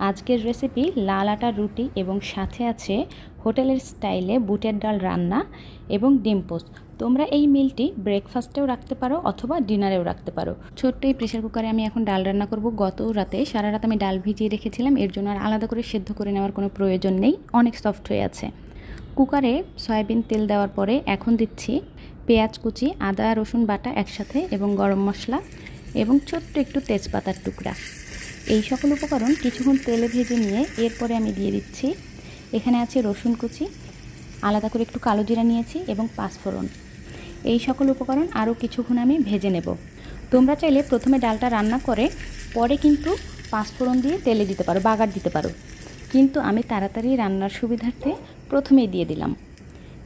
আজকের রেসিপি লাল আটার রুটি এবং সাথে আছে হোটেলের স্টাইলে বুটের ডাল রান্না এবং ডিম পোস্ট। তোমরা এই মিলটি ব্রেকফাস্টেও রাখতে পারো অথবা ডিনারেও রাখতে পারো। ছোট্ট এই প্রেশার কুকারে আমি এখন ডাল রান্না করব। গত রাতে সারা রাত আমি ডাল ভিজিয়ে রেখেছিলাম, এর জন্য আর আলাদা করে সেদ্ধ করে নেওয়ার কোনো প্রয়োজন নেই, অনেক সফট হয়ে আছে। কুকারে সয়াবিন তেল দেওয়ার পরে এখন দিচ্ছি পেঁয়াজ কুচি, আদা রসুন বাটা একসাথে এবং গরম মশলা এবং ছোট্ট একটু তেজপাতার টুকরা। এই সকল উপকরণ কিছুক্ষণ তেলে ভেজে নিয়ে এরপরে আমি দিয়ে দিচ্ছি, এখানে আছে রসুন কুচি, আলাদা করে একটু কালো জিরা নিয়েছি এবং পাঁচফোড়ন। এই সকল উপকরণ আরও কিছুক্ষণ আমি ভেজে নেব। তোমরা চাইলে প্রথমে ডালটা রান্না করে পরে কিন্তু পাঁচফোড়ন দিয়ে তেলে দিতে পারো, বাগার দিতে পারো, কিন্তু আমি তাড়াতাড়ি রান্নার সুবিধার্থে প্রথমেই দিয়ে দিলাম।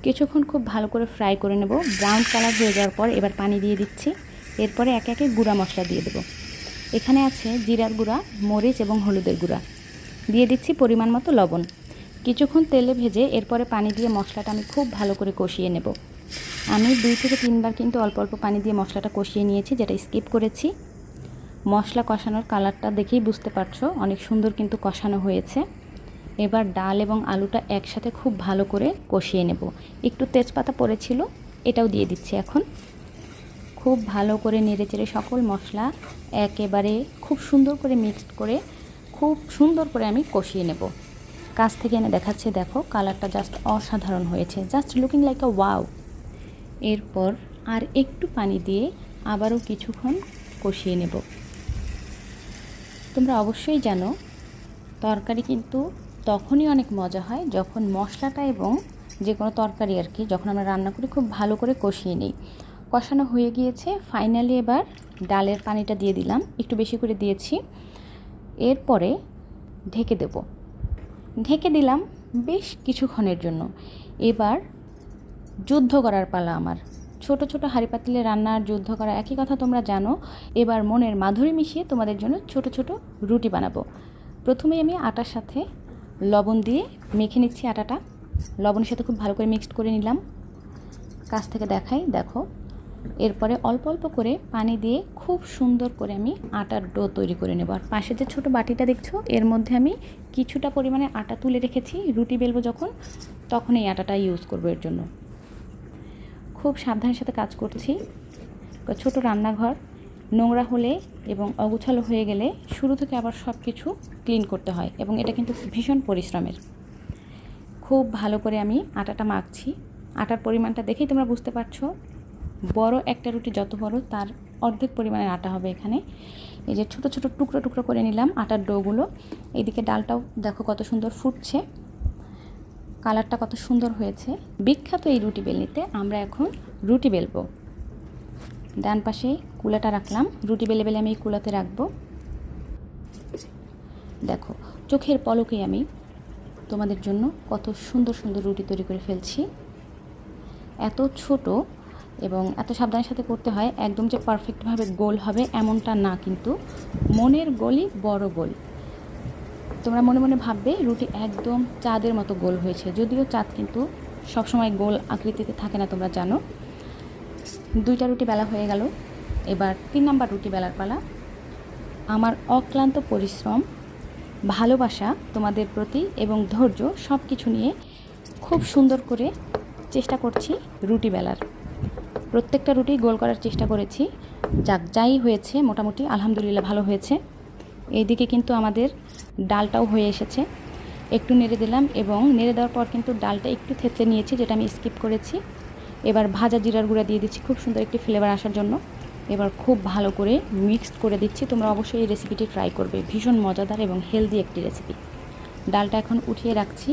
কিছুক্ষণ খুব ভালো করে ফ্রাই করে নেব। ব্রাউন কালার হয়ে যাওয়ার পর এবার পানি দিয়ে দিচ্ছি। এরপরে একে একে গুঁড়া মশলা দিয়ে দেবো। এখানে আছে জিরার গুঁড়া, মরিচ এবং হলুদের গুঁড়া। দিয়ে দিচ্ছি পরিমাণ মতো লবণ। কিছুক্ষণ তেলে ভেজে এরপরে পানি দিয়ে মশলাটা আমি খুব ভালো করে কষিয়ে নেব। আমি 2 থেকে 3 বার কিন্তু অল্প অল্প পানি দিয়ে মশলাটা কষিয়ে নিয়েছি, যেটা স্কিপ করেছি। মশলা কষানোর কালারটা দেখেই বুঝতে পারছো অনেক সুন্দর কিন্তু কষানো হয়েছে। এবার ডাল এবং আলুটা একসাথে খুব ভালো করে কষিয়ে নেব। একটু তেজপাতা পড়েছিল, এটাও দিয়ে দিচ্ছি এখন। খুব ভালো করে নেড়েচেড়ে সকল মশলা একেবারে খুব সুন্দর করে মিক্সড করে খুব সুন্দর করে আমি কষিয়ে নেব। কাছ থেকে এনে দেখাচ্ছে, দেখো কালারটা জাস্ট অসাধারণ হয়েছে, জাস্ট লুকিং লাইক আ ওয়াও। এরপর আর একটু পানি দিয়ে আবারও কিছুক্ষণ কষিয়ে নেব। তোমরা অবশ্যই জানো তরকারি কিন্তু তখনই অনেক মজা হয় যখন মশলাটা এবং যে কোনো তরকারি আর কি যখন আমরা রান্না করি খুব ভালো করে কষিয়ে নিই। কষানো হয়ে গিয়েছে, ফাইনালি এবার ডালের পানিটা দিয়ে দিলাম, একটু বেশি করে দিয়েছি। এরপরে ঢেকে দেব। ঢেকে দিলাম বেশ কিছুক্ষণের জন্য। এবার যুদ্ধ করার পালা আমার। ছোট ছোট হাঁড়ি পাতিলে রান্না আর যুদ্ধ করা একই কথা, তোমরা জানো। এবার মনের মাধুরী মিশিয়ে তোমাদের জন্য ছোট ছোট রুটি বানাবো। প্রথমেই আমি আটার সাথে লবণ দিয়ে মেখে নিচ্ছি আটাটা। লবণের সাথে খুব ভালো করে মিক্সড করে নিলাম। কাছ থেকে দেখাই, দেখো। এরপরে অল্প অল্প করে পানি দিয়ে খুব সুন্দর করে আমি আটার ডো তৈরি করে নেব। আর পাশে যে ছোটো বাটিটা দেখছো এর মধ্যে আমি কিছুটা পরিমাণে আটা তুলে রেখেছি। রুটি বেলবো যখন তখন এই আটাটা ইউজ করবো এর জন্য। খুব সাবধানের সাথে কাজ করছি। ছোট রান্নাঘর নোংরা হলে এবং অগুছালো হয়ে গেলে শুরু থেকে আবার সব কিছু ক্লিন করতে হয় এবং এটা কিন্তু ভীষণ পরিশ্রমের। খুব ভালো করে আমি আটাটা মাখছি। আটার পরিমাণটা দেখেই তোমরা বুঝতে পারছো, বড় একটা রুটি যত বড় তার অর্ধেক পরিমাণের আটা হবে এখানে। এই যে ছোট ছোট টুকরো টুকরো করে নিলাম আটার ডোগুলো। এইদিকে ডালটাও দেখো কত সুন্দর ফুটছে, কালারটা কত সুন্দর হয়েছে। বিখ্যাত এই রুটি বেলনিতে আমরা এখন রুটি বেলবো। ডান পাশে কুলাটা রাখলাম, রুটি বেলে বেলে আমি এই কুলাতে রাখবো। দেখো চোখের পলকেই আমি তোমাদের জন্য কত সুন্দর সুন্দর রুটি তৈরি করে ফেলছি। এত ছোট এবং এত সাবধানের সাথে করতে হয়, একদম যে পারফেক্টভাবে গোল হবে এমনটা না, কিন্তু মনের গোলই বড় গোল। তোমরা মনে মনে ভাববে রুটি একদম চাঁদের মতো গোল হয়েছে, যদিও চাঁদ কিন্তু সবসময় গোল আকৃতিতে থাকে না, তোমরা জানো। 2টা রুটি বেলা হয়ে গেল। এবার 3 নাম্বার রুটি বেলার পালা। আমার অক্লান্ত পরিশ্রম, ভালোবাসা তোমাদের প্রতি এবং ধৈর্য সব কিছু নিয়ে খুব সুন্দর করে চেষ্টা করছি রুটি বেলার। প্রত্যেকটা রুটি গোল করার চেষ্টা করেছি। যাই হয়েছে মোটামুটি আলহামদুলিল্লাহ ভালো হয়েছে। এইদিকে কিন্তু আমাদের ডালটাও হয়ে এসেছে। একটু নেড়ে দিলাম এবং নেড়ে দেওয়ার পর কিন্তু ডালটা একটু থেতলে নিয়েছি, যেটা আমি স্কিপ করেছি। এবার ভাজা জিরার গুঁড়া দিয়ে দিচ্ছি খুব সুন্দর একটি ফ্লেভার আসার জন্য। এবার খুব ভালো করে মিক্সড করে দিচ্ছি। তোমরা অবশ্যই এই রেসিপিটি ট্রাই করবে, ভীষণ মজাদার এবং হেলদি একটি রেসিপি। ডালটা এখন উঠিয়ে রাখছি।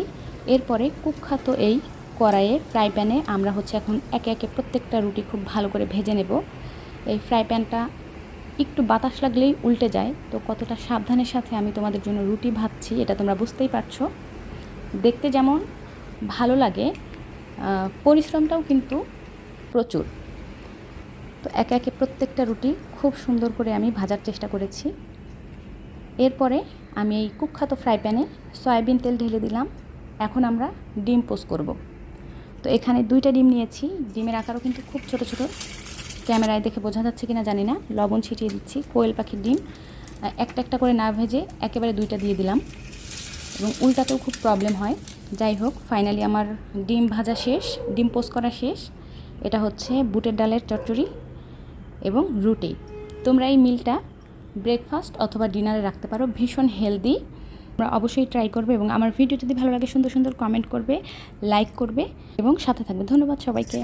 এরপরে কুখ্যাত এই কড়াইয়ে ফ্রাই প্যানে আমরা এখন একে একে প্রত্যেকটা রুটি খুব ভালো করে ভেজে নেব। এই ফ্রাই প্যানটা একটু বাতাস লাগলেই উল্টে যায়, তো কতটা সাবধানের সাথে আমি তোমাদের জন্য রুটি ভাজছি এটা তোমরা বুঝতেই পারছো। দেখতে যেমন ভালো লাগে, পরিশ্রমটাও কিন্তু প্রচুর। তো একে একে প্রত্যেকটা রুটি খুব সুন্দর করে আমি ভাজার চেষ্টা করেছি। এরপরে আমি এই কুখ্যাত ফ্রাই প্যানে সয়াবিন তেল ঢেলে দিলাম। এখন আমরা ডিম পোস্ট করব। তো এখানে 2টা ডিম নিয়েছি। ডিমের আকারও কিন্তু খুব ছোট ছোট, ক্যামেরায় দেখে বোঝা যাচ্ছে কিনা জানি না। লবণ ছিটিয়ে দিচ্ছি, কোয়েল পাখির ডিম। একটা একটা করে না ভেজে একেবারে দুইটা দিয়ে দিলাম, এবং উল্টাতেও খুব প্রবলেম হয়। যাই হোক, ফাইনালি আমার ডিম ভাজা শেষ, ডিম পোস্ট করা শেষ। এটা হচ্ছে বুটের ডালের চচ্চড়ি এবং রুটি। তোমরা এই মিলটা ব্রেকফাস্ট অথবা ডিনারে রাখতে পারো, ভীষণ হেলদি। তোমরা অবশ্যই ট্রাই করবে, এবং আমার ভিডিও যদি ভালো লাগে সুন্দর সুন্দর কমেন্ট করবে, লাইক করবে এবং সাথে থাকবে। ধন্যবাদ সবাইকে।